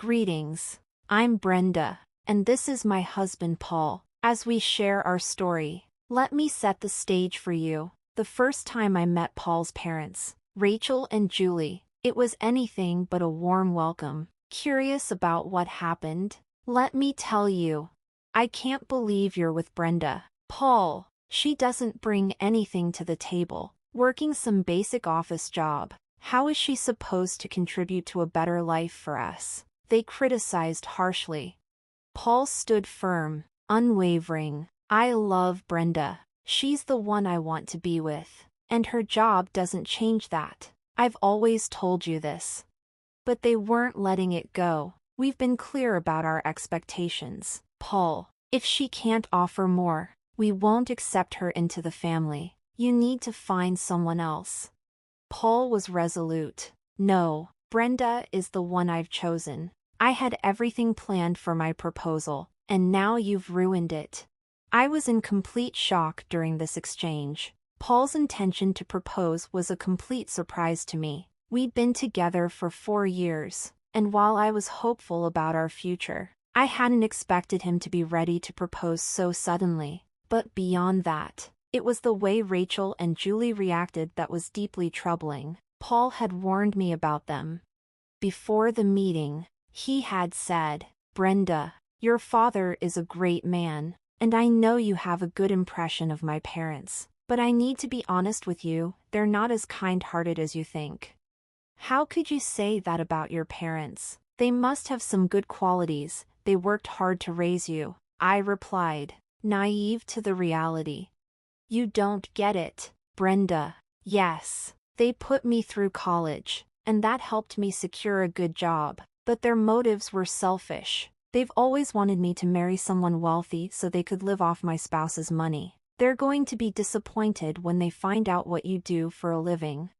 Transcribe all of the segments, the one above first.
Greetings. I'm Brenda, and this is my husband Paul. As we share our story, let me set the stage for you. The first time I met Paul's parents, Rachel and Julie, it was anything but a warm welcome. Curious about what happened? Let me tell you. I can't believe you're with Brenda. Paul, she doesn't bring anything to the table. Working some basic office job. How is she supposed to contribute to a better life for us? They criticized harshly. Paul stood firm, unwavering. I love Brenda. She's the one I want to be with. And her job doesn't change that. I've always told you this. But they weren't letting it go. We've been clear about our expectations. Paul, if she can't offer more, we won't accept her into the family. You need to find someone else. Paul was resolute. No, Brenda is the one I've chosen. I had everything planned for my proposal, and now you've ruined it. I was in complete shock during this exchange. Paul's intention to propose was a complete surprise to me. We'd been together for 4 years, and while I was hopeful about our future, I hadn't expected him to be ready to propose so suddenly. But beyond that, it was the way Rachel and Julie reacted that was deeply troubling. Paul had warned me about them. Before the meeting, he had said, Brenda, your father is a great man, and I know you have a good impression of my parents, but I need to be honest with you, they're not as kind-hearted as you think. How could you say that about your parents? They must have some good qualities, they worked hard to raise you, I replied, naive to the reality. You don't get it, Brenda. Yes, they put me through college, and that helped me secure a good job. But their motives were selfish. They've always wanted me to marry someone wealthy so they could live off my spouse's money. They're going to be disappointed when they find out what you do for a living.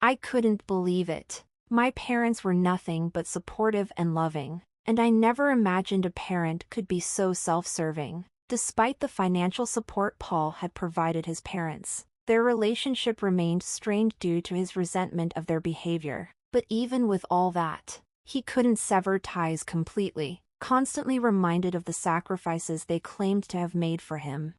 I couldn't believe it. My parents were nothing but supportive and loving, and I never imagined a parent could be so self-serving. Despite the financial support Paul had provided his parents, their relationship remained strained due to his resentment of their behavior. But even with all that, he couldn't sever ties completely, constantly reminded of the sacrifices they claimed to have made for him.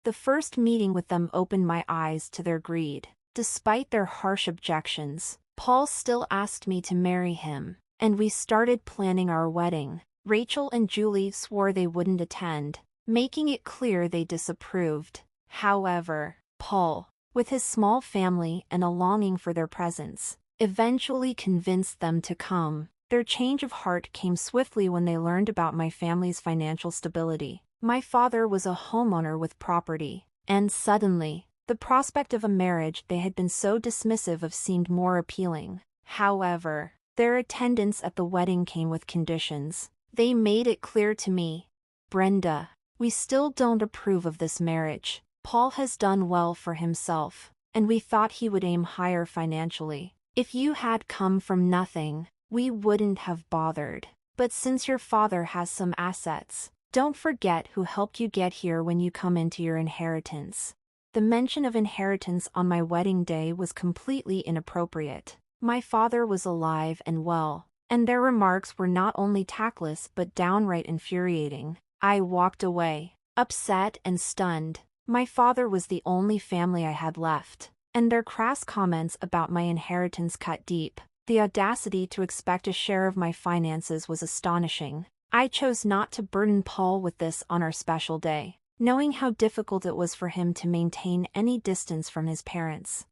The first meeting with them opened my eyes to their greed. Despite their harsh objections, Paul still asked me to marry him, and we started planning our wedding. Rachel and Julie swore they wouldn't attend, making it clear they disapproved. However, Paul, with his small family and a longing for their presence, eventually convinced them to come. Their change of heart came swiftly when they learned about my family's financial stability. My father was a homeowner with property, and suddenly, the prospect of a marriage they had been so dismissive of seemed more appealing. However, their attendance at the wedding came with conditions. They made it clear to me, Brenda, we still don't approve of this marriage. Paul has done well for himself, and we thought he would aim higher financially. If you had come from nothing, we wouldn't have bothered. But since your father has some assets, don't forget who helped you get here when you come into your inheritance. The mention of inheritance on my wedding day was completely inappropriate. My father was alive and well, and their remarks were not only tactless but downright infuriating. I walked away, upset and stunned. My father was the only family I had left, and their crass comments about my inheritance cut deep. The audacity to expect a share of my finances was astonishing. I chose not to burden Paul with this on our special day, knowing how difficult it was for him to maintain any distance from his parents.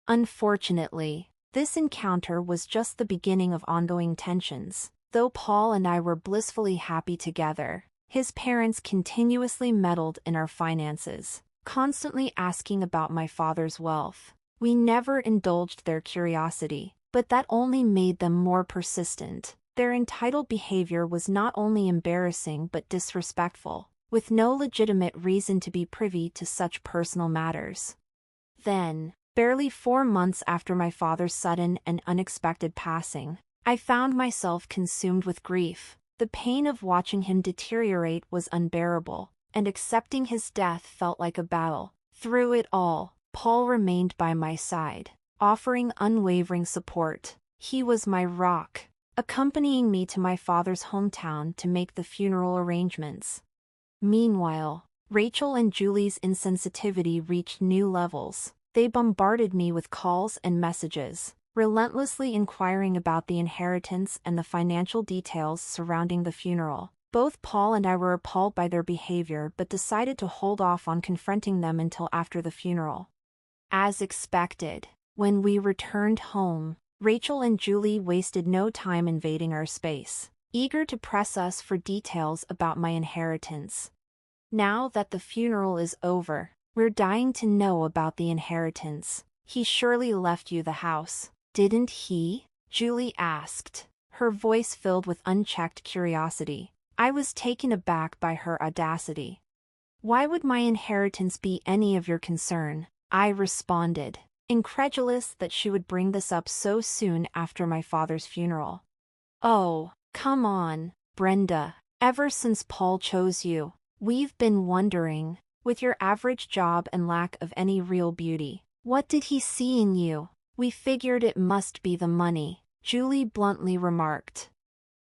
Unfortunately, this encounter was just the beginning of ongoing tensions. Though Paul and I were blissfully happy together, his parents continuously meddled in our finances, constantly asking about my father's wealth. We never indulged their curiosity, but that only made them more persistent. Their entitled behavior was not only embarrassing but disrespectful, with no legitimate reason to be privy to such personal matters. Then, barely 4 months after my father's sudden and unexpected passing, I found myself consumed with grief. The pain of watching him deteriorate was unbearable, and accepting his death felt like a battle. Through it all, Paul remained by my side, offering unwavering support. He was my rock, accompanying me to my father's hometown to make the funeral arrangements. Meanwhile, Rachel and Julie's insensitivity reached new levels. They bombarded me with calls and messages, relentlessly inquiring about the inheritance and the financial details surrounding the funeral. Both Paul and I were appalled by their behavior but decided to hold off on confronting them until after the funeral. As expected, when we returned home, Rachel and Julie wasted no time invading our space, eager to press us for details about my inheritance. Now that the funeral is over, we're dying to know about the inheritance. He surely left you the house, didn't he? Julie asked, her voice filled with unchecked curiosity. I was taken aback by her audacity. Why would my inheritance be any of your concern? I responded, incredulous that she would bring this up so soon after my father's funeral. Oh, come on, Brenda. Ever since Paul chose you, we've been wondering, with your average job and lack of any real beauty, what did he see in you? We figured it must be the money, Julie bluntly remarked.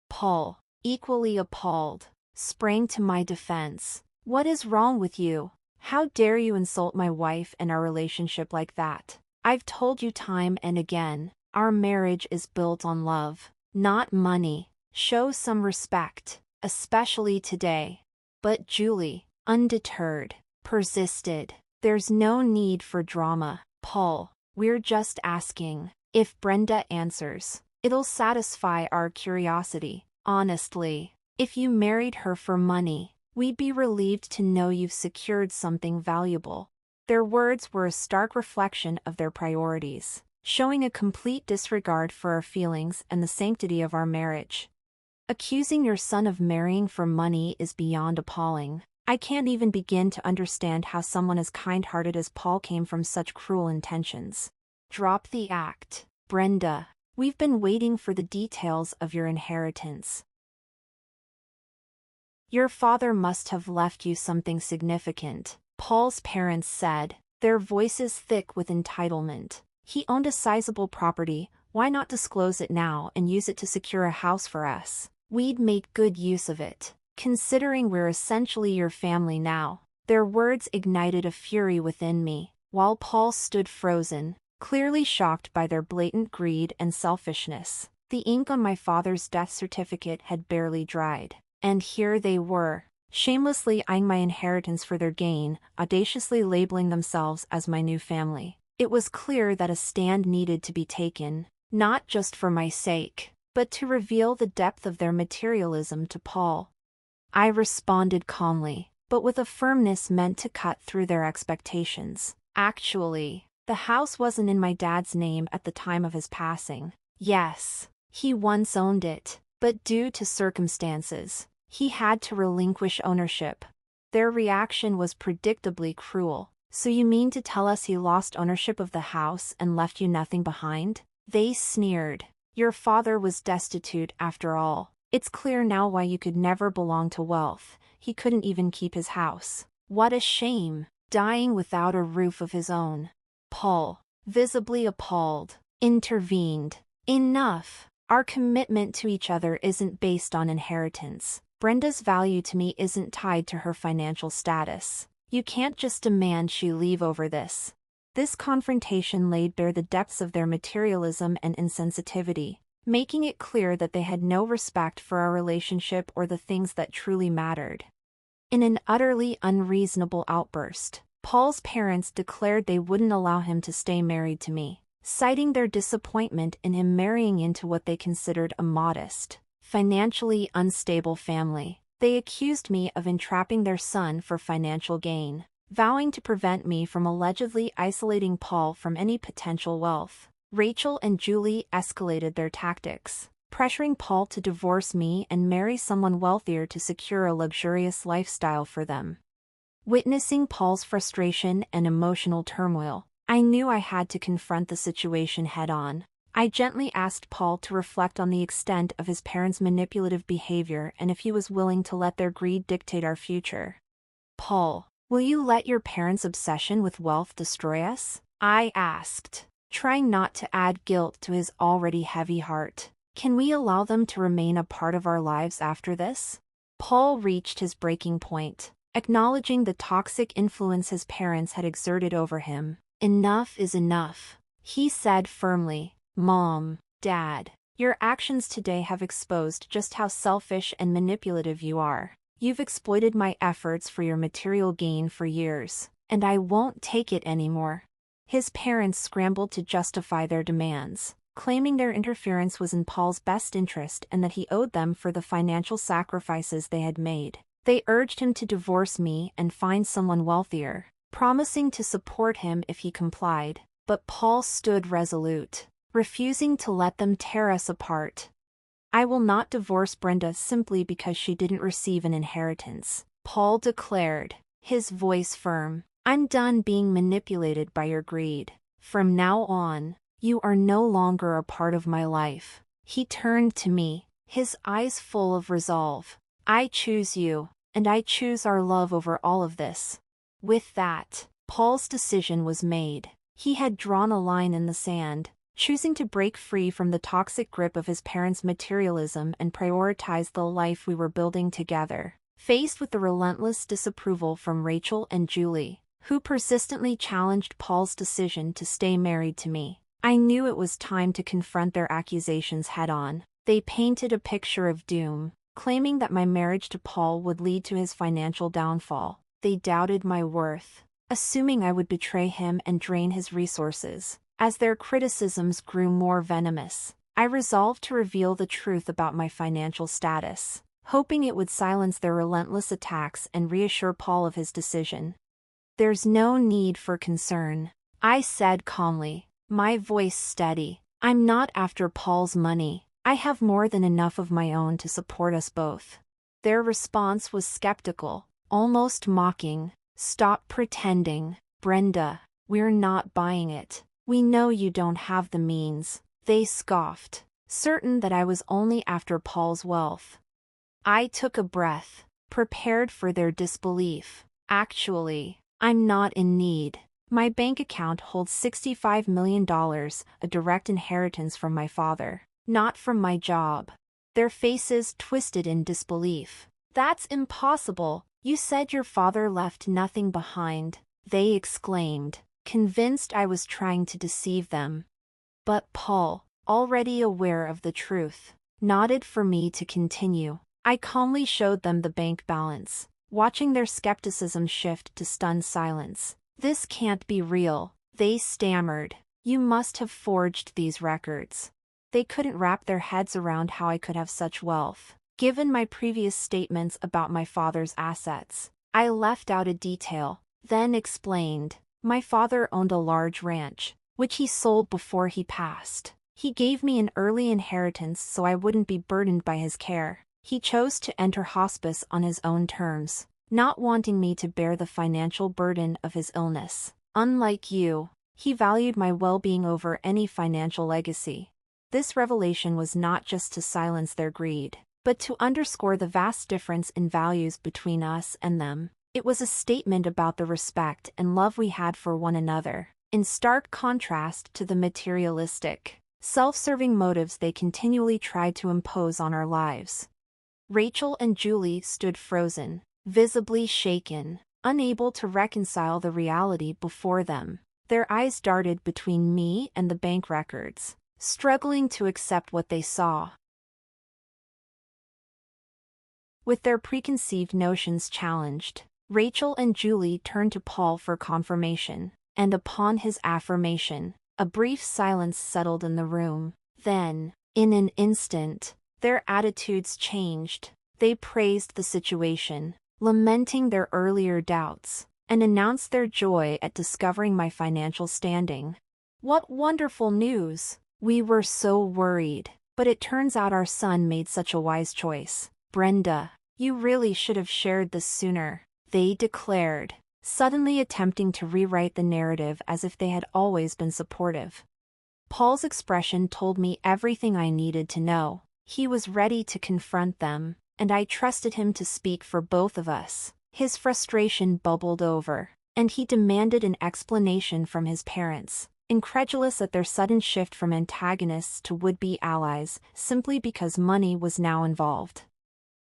Paul, equally appalled, sprang to my defense. What is wrong with you? How dare you insult my wife and our relationship like that? I've told you time and again, our marriage is built on love, not money. Show some respect, especially today. But Julie, undeterred, persisted. There's no need for drama, Paul. We're just asking. If Brenda answers, it'll satisfy our curiosity. Honestly, if you married her for money, we'd be relieved to know you've secured something valuable. Their words were a stark reflection of their priorities, showing a complete disregard for our feelings and the sanctity of our marriage. Accusing your son of marrying for money is beyond appalling. I can't even begin to understand how someone as kind-hearted as Paul came from such cruel intentions. Drop the act, Brenda. We've been waiting for the details of your inheritance. Your father must have left you something significant, Paul's parents said, their voices thick with entitlement. He owned a sizable property, why not disclose it now and use it to secure a house for us? We'd make good use of it, considering we're essentially your family now. Their words ignited a fury within me, while Paul stood frozen, clearly shocked by their blatant greed and selfishness. The ink on my father's death certificate had barely dried, and here they were, shamelessly eyeing my inheritance for their gain, audaciously labeling themselves as my new family. It was clear that a stand needed to be taken, not just for my sake, but to reveal the depth of their materialism to Paul. I responded calmly, but with a firmness meant to cut through their expectations. Actually, the house wasn't in my dad's name at the time of his passing. Yes, he once owned it, but due to circumstances, he had to relinquish ownership. Their reaction was predictably cruel. So you mean to tell us he lost ownership of the house and left you nothing behind? They sneered. Your father was destitute after all. It's clear now why you could never belong to wealth. He couldn't even keep his house. What a shame, dying without a roof of his own. Paul, visibly appalled, intervened. Enough. Our commitment to each other isn't based on inheritance. Brenda's value to me isn't tied to her financial status. You can't just demand she leave over this. This confrontation laid bare the depths of their materialism and insensitivity, making it clear that they had no respect for our relationship or the things that truly mattered. In an utterly unreasonable outburst, Paul's parents declared they wouldn't allow him to stay married to me, citing their disappointment in him marrying into what they considered a modest, financially unstable family. They accused me of entrapping their son for financial gain, vowing to prevent me from allegedly isolating Paul from any potential wealth. Rachel and Julie escalated their tactics, pressuring Paul to divorce me and marry someone wealthier to secure a luxurious lifestyle for them. Witnessing Paul's frustration and emotional turmoil, I knew I had to confront the situation head-on. I gently asked Paul to reflect on the extent of his parents' manipulative behavior and if he was willing to let their greed dictate our future. Paul, will you let your parents' obsession with wealth destroy us? I asked, trying not to add guilt to his already heavy heart. Can we allow them to remain a part of our lives after this? Paul reached his breaking point, acknowledging the toxic influence his parents had exerted over him. Enough is enough, he said firmly. Mom, Dad, your actions today have exposed just how selfish and manipulative you are. You've exploited my efforts for your material gain for years, and I won't take it anymore. His parents scrambled to justify their demands, claiming their interference was in Paul's best interest and that he owed them for the financial sacrifices they had made. They urged him to divorce me and find someone wealthier, promising to support him if he complied. But Paul stood resolute, refusing to let them tear us apart. I will not divorce Brenda simply because she didn't receive an inheritance, Paul declared, his voice firm. I'm done being manipulated by your greed. From now on, you are no longer a part of my life. He turned to me, his eyes full of resolve. I choose you, and I choose our love over all of this. With that, Paul's decision was made. He had drawn a line in the sand, choosing to break free from the toxic grip of his parents' materialism and prioritize the life we were building together. Faced with the relentless disapproval from Rachel and Julie, who persistently challenged Paul's decision to stay married to me, I knew it was time to confront their accusations head-on. They painted a picture of doom, claiming that my marriage to Paul would lead to his financial downfall. They doubted my worth, assuming I would betray him and drain his resources. As their criticisms grew more venomous, I resolved to reveal the truth about my financial status, hoping it would silence their relentless attacks and reassure Paul of his decision. There's no need for concern, I said calmly, my voice steady. I'm not after Paul's money. I have more than enough of my own to support us both. Their response was skeptical, almost mocking. Stop pretending, Brenda. We're not buying it. We know you don't have the means, they scoffed, certain that I was only after Paul's wealth. I took a breath, prepared for their disbelief. Actually, I'm not in need. My bank account holds $65 million, a direct inheritance from my father, not from my job. Their faces twisted in disbelief. That's impossible. You said your father left nothing behind, they exclaimed, convinced I was trying to deceive them. But Paul, already aware of the truth, nodded for me to continue. I calmly showed them the bank balance, watching their skepticism shift to stunned silence. This can't be real, they stammered. You must have forged these records. They couldn't wrap their heads around how I could have such wealth. Given my previous statements about my father's assets, I left out a detail, then explained. My father owned a large ranch, which he sold before he passed. He gave me an early inheritance so I wouldn't be burdened by his care. He chose to enter hospice on his own terms, not wanting me to bear the financial burden of his illness. Unlike you, he valued my well-being over any financial legacy. This revelation was not just to silence their greed, but to underscore the vast difference in values between us and them. It was a statement about the respect and love we had for one another, in stark contrast to the materialistic, self-serving motives they continually tried to impose on our lives. Rachel and Julie stood frozen, visibly shaken, unable to reconcile the reality before them. Their eyes darted between me and the bank records, struggling to accept what they saw. With their preconceived notions challenged, Rachel and Julie turned to Paul for confirmation, and upon his affirmation, a brief silence settled in the room. Then, in an instant, their attitudes changed. They praised the situation, lamenting their earlier doubts, and announced their joy at discovering my financial standing. What wonderful news! We were so worried, but it turns out our son made such a wise choice. Brenda, you really should have shared this sooner, they declared, suddenly attempting to rewrite the narrative as if they had always been supportive. Paul's expression told me everything I needed to know. He was ready to confront them, and I trusted him to speak for both of us. His frustration bubbled over, and he demanded an explanation from his parents. incredulous at their sudden shift from antagonists to would-be allies, simply because money was now involved.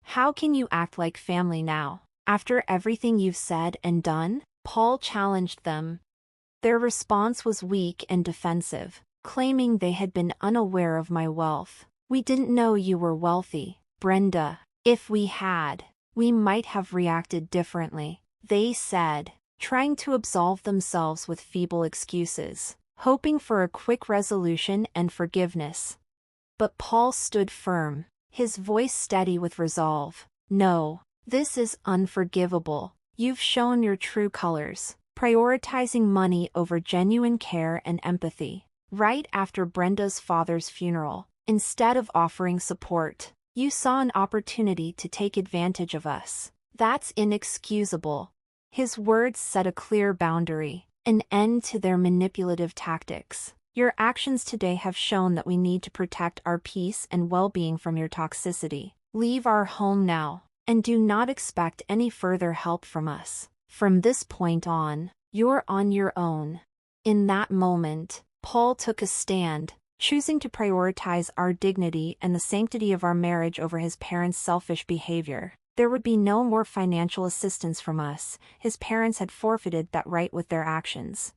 "How can you act like family now, after everything you've said and done?" Paul challenged them. Their response was weak and defensive, claiming they had been unaware of my wealth. "We didn't know you were wealthy, Brenda. If we had, we might have reacted differently," they said, trying to absolve themselves with feeble excuses, hoping for a quick resolution and forgiveness. But Paul stood firm, his voice steady with resolve. "No, this is unforgivable. You've shown your true colors, prioritizing money over genuine care and empathy. Right after Brenda's father's funeral, instead of offering support, you saw an opportunity to take advantage of us. That's inexcusable." His words set a clear boundary, an end to their manipulative tactics. "Your actions today have shown that we need to protect our peace and well-being from your toxicity. Leave our home now, and do not expect any further help from us. From this point on, you're on your own." In that moment, Paul took a stand, choosing to prioritize our dignity and the sanctity of our marriage over his parents' selfish behavior. There would be no more financial assistance from us. His parents had forfeited that right with their actions.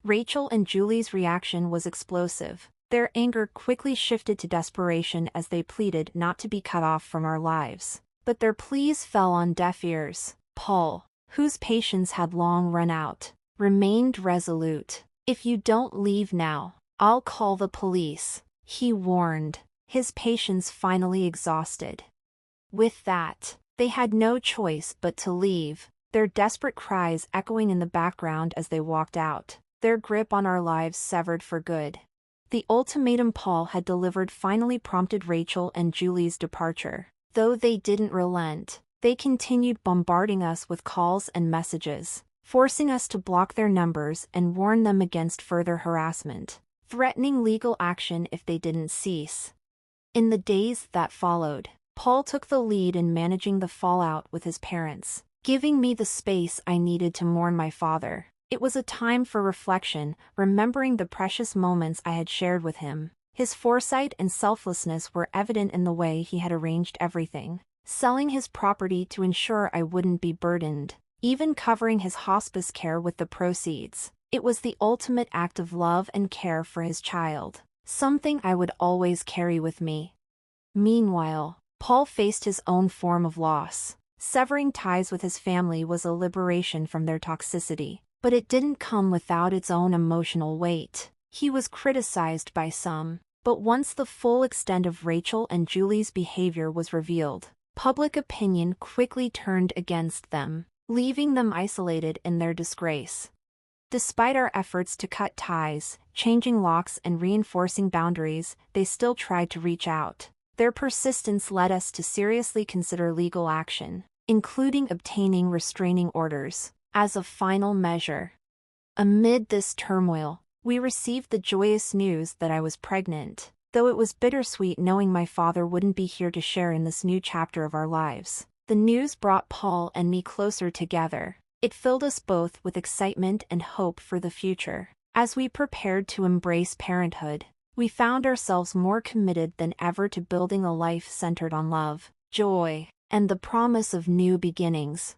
Rachel and Julie's reaction was explosive. Their anger quickly shifted to desperation as they pleaded not to be cut off from our lives. But their pleas fell on deaf ears. Paul, whose patience had long run out, remained resolute. "If you don't leave now, I'll call the police," he warned, his patience finally exhausted. With that, they had no choice but to leave, their desperate cries echoing in the background as they walked out, their grip on our lives severed for good. The ultimatum Paul had delivered finally prompted Rachel and Julie's departure. Though they didn't relent, they continued bombarding us with calls and messages, forcing us to block their numbers and warn them against further harassment, threatening legal action if they didn't cease. In the days that followed, Paul took the lead in managing the fallout with his parents, giving me the space I needed to mourn my father. It was a time for reflection, remembering the precious moments I had shared with him. His foresight and selflessness were evident in the way he had arranged everything, selling his property to ensure I wouldn't be burdened, even covering his hospice care with the proceeds. It was the ultimate act of love and care for his child, something I would always carry with me. Meanwhile, Paul faced his own form of loss. Severing ties with his family was a liberation from their toxicity, but it didn't come without its own emotional weight. He was criticized by some, but once the full extent of Rachel and Julie's behavior was revealed, public opinion quickly turned against them, leaving them isolated in their disgrace. Despite our efforts to cut ties, changing locks and reinforcing boundaries, they still tried to reach out. Their persistence led us to seriously consider legal action, including obtaining restraining orders, as a final measure. Amid this turmoil, we received the joyous news that I was pregnant, though it was bittersweet knowing my father wouldn't be here to share in this new chapter of our lives. The news brought Paul and me closer together. It filled us both with excitement and hope for the future. As we prepared to embrace parenthood, we found ourselves more committed than ever to building a life centered on love, joy, and the promise of new beginnings.